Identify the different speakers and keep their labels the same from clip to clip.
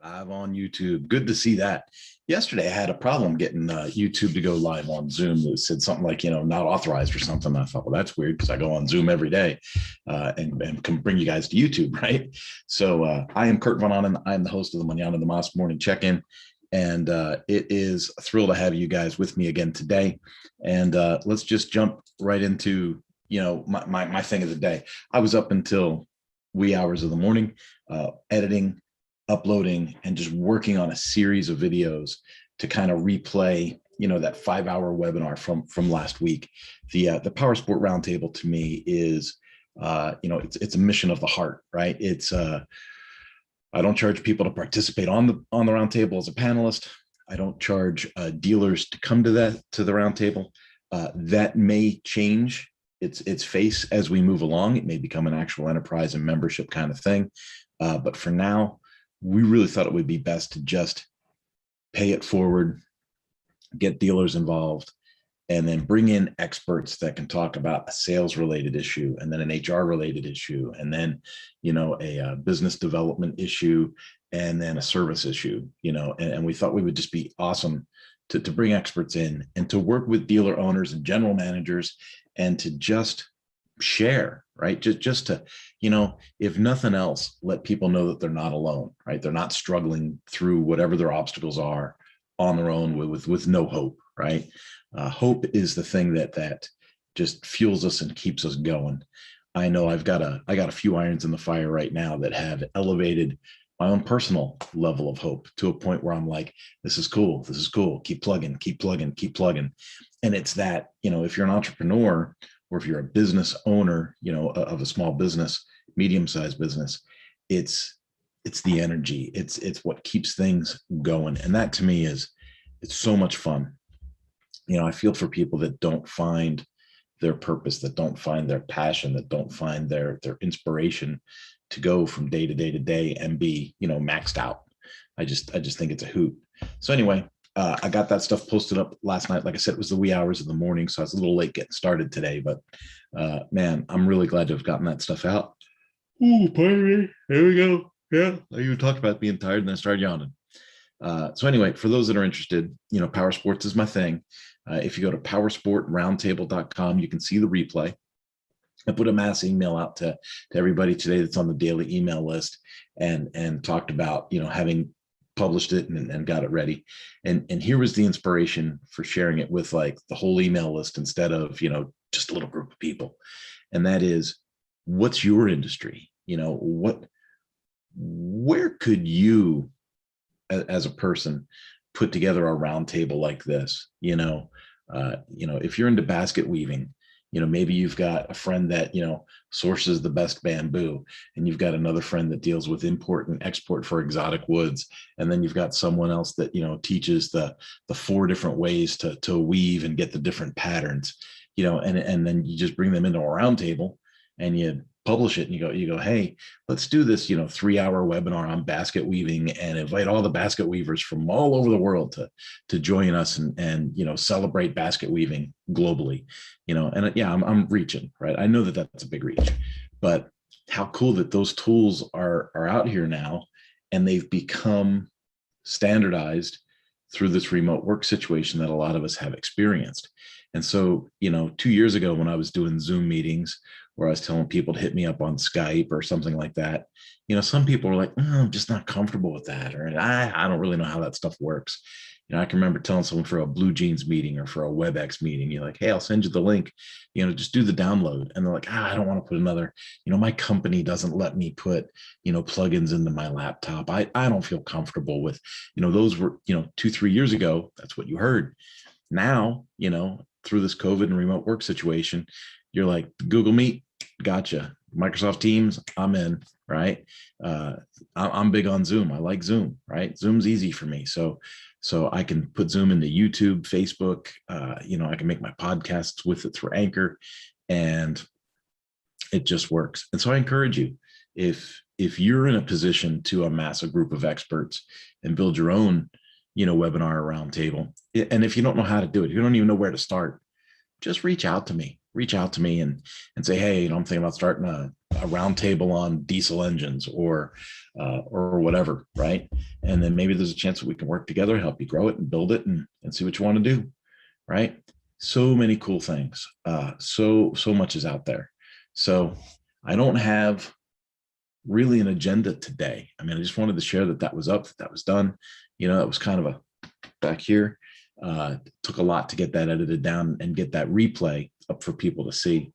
Speaker 1: Live on YouTube. Good to see that. Yesterday, I had a problem getting YouTube to go live on Zoom. It said something like, not authorized or something. I thought, well, that's weird because I go on Zoom every day and can bring you guys to YouTube, right? So I am Kurt Von Onen. I am the host of the Mañana the Morning Check-In. And it is a thrill to have you guys with me again today. And let's just jump right into, my thing of the day. I was up until wee hours of the morning editing, uploading, and just working on a series of videos to kind of replay, that 5-hour webinar from last week. The Power Sport Roundtable to me is, it's a mission of the heart, right? It's I don't charge people to participate on the roundtable as a panelist. I don't charge dealers to come to the roundtable. That may change its face as we move along. It may become an actual enterprise and membership kind of thing. But for now, we really thought it would be best to just pay it forward, get dealers involved, and then bring in experts that can talk about a sales related issue, and then an HR related issue, and then, a business development issue, and then a service issue, and we thought we would just be awesome to bring experts in and to work with dealer owners and general managers and to just share, right? Just to, if nothing else, let people know that they're not alone, right? They're not struggling through whatever their obstacles are on their own with no hope, right? Hope is the thing that just fuels us and keeps us going. I know I got a few irons in the fire right now that have elevated my own personal level of hope to a point where I'm like, this is cool. Keep plugging. And it's that, if you're an entrepreneur, or if you're a business owner, of a small business, medium-sized business, it's the energy. It's what keeps things going. And that to me it's so much fun. I feel for people that don't find their purpose, that don't find their passion, that don't find their inspiration to go from day to day to day and be, maxed out. I just think it's a hoot. So anyway, I got that stuff posted up last night. Like I said, it was the wee hours of the morning, so I was a little late getting started today, but man, I'm really glad to have gotten that stuff out. Ooh, pardon me. There we go. Yeah, I even talked about being tired and then started yawning. So anyway, for those that are interested, Power Sports is my thing. If you go to powersportroundtable.com, you can see the replay. I put a mass email out to everybody today that's on the daily email list and talked about, having published it and got it ready. And here was the inspiration for sharing it with like the whole email list instead of, just a little group of people. And that is, what's your industry? Where could you as a person put together a roundtable like this? If you're into basket weaving, maybe you've got a friend that, sources the best bamboo, and you've got another friend that deals with import and export for exotic woods. And then you've got someone else that, teaches the 4 different ways to weave and get the different patterns, and then you just bring them into a roundtable and you publish it and you go, hey, let's do this, 3-hour webinar on basket weaving and invite all the basket weavers from all over the world to join us and celebrate basket weaving globally, and yeah, I'm reaching, right? I know that that's a big reach, but how cool that those tools are out here now, and they've become standardized through this remote work situation that a lot of us have experienced. And so, 2 years ago when I was doing Zoom meetings where I was telling people to hit me up on Skype or something like that, some people were like, I'm just not comfortable with that, or I don't really know how that stuff works. I can remember telling someone for a Blue Jeans meeting or for a WebEx meeting, you're like, hey, I'll send you the link, just do the download. And they're like, I don't want to put another, my company doesn't let me put, plugins into my laptop. I don't feel comfortable with, those were, 2-3 years ago, that's what you heard. Now, through this COVID and remote work situation, you're like, Google Meet, gotcha. Microsoft Teams, I'm in, right? I'm big on Zoom. I like Zoom, right? Zoom's easy for me. So I can put Zoom into YouTube, Facebook, I can make my podcasts with it through Anchor, and it just works. And so I encourage you, if you're in a position to amass a group of experts and build your own, webinar roundtable, and if you don't know how to do it, you don't even know where to start, just reach out to me and say, hey, I'm thinking about starting a a round table on diesel engines or whatever, right? And then maybe there's a chance that we can work together, help you grow it and build it and see what you want to do, right? So many cool things. So much is out there. So I don't have really an agenda today. I mean, I just wanted to share that was up, that was done. That was kind of a back here. Took a lot to get that edited down and get that replay up for people to see.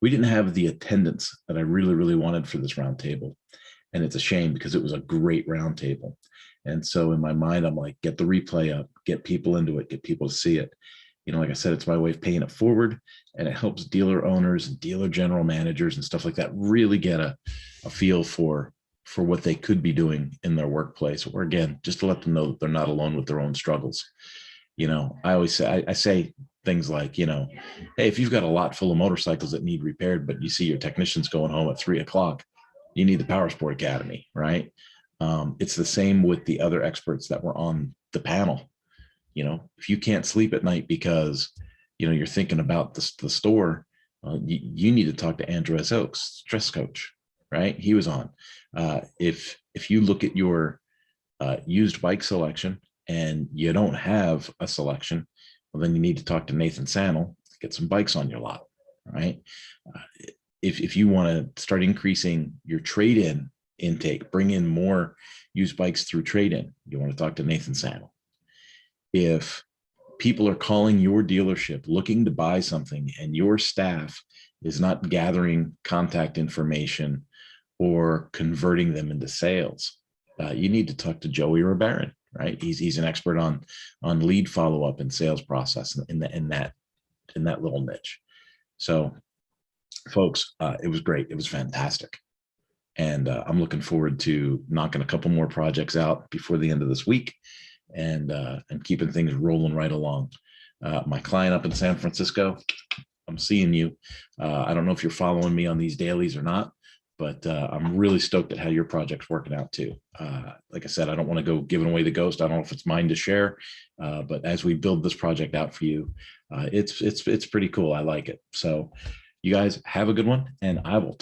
Speaker 1: We didn't have the attendance that I really, really wanted for this roundtable. And it's a shame because it was a great roundtable. And so in my mind, I'm like, get the replay up, get people into it, get people to see it. Like I said, it's my way of paying it forward, and it helps dealer owners and dealer general managers and stuff like that really get a feel for what they could be doing in their workplace, or again, just to let them know that they're not alone with their own struggles. I always say, I say things like, hey, if you've got a lot full of motorcycles that need repaired, but you see your technicians going home at 3:00, you need the Power Sport Academy, right? It's the same with the other experts that were on the panel. If you can't sleep at night because, you're thinking about the store, you need to talk to Andrew S. Oakes, stress coach, right? He was on. If you look at your used bike selection and you don't have a selection, well, then you need to talk to Nathan Sannel, get some bikes on your lot, right? If you want to start increasing your trade-in intake, bring in more used bikes through trade-in, you want to talk to Nathan Sannel. If people are calling your dealership looking to buy something and your staff is not gathering contact information or converting them into sales, you need to talk to Joey or Barron, right? He's an expert on lead follow-up and sales process in that little niche. So folks, it was great. It was fantastic. And I'm looking forward to knocking a couple more projects out before the end of this week and keeping things rolling right along. My client up in San Francisco, I'm seeing you. I don't know if you're following me on these dailies or not, but I'm really stoked at how your project's working out too. Like I said, I don't want to go giving away the ghost. I don't know if it's mine to share, but as we build this project out for you, it's pretty cool. I like it. So you guys have a good one, and I will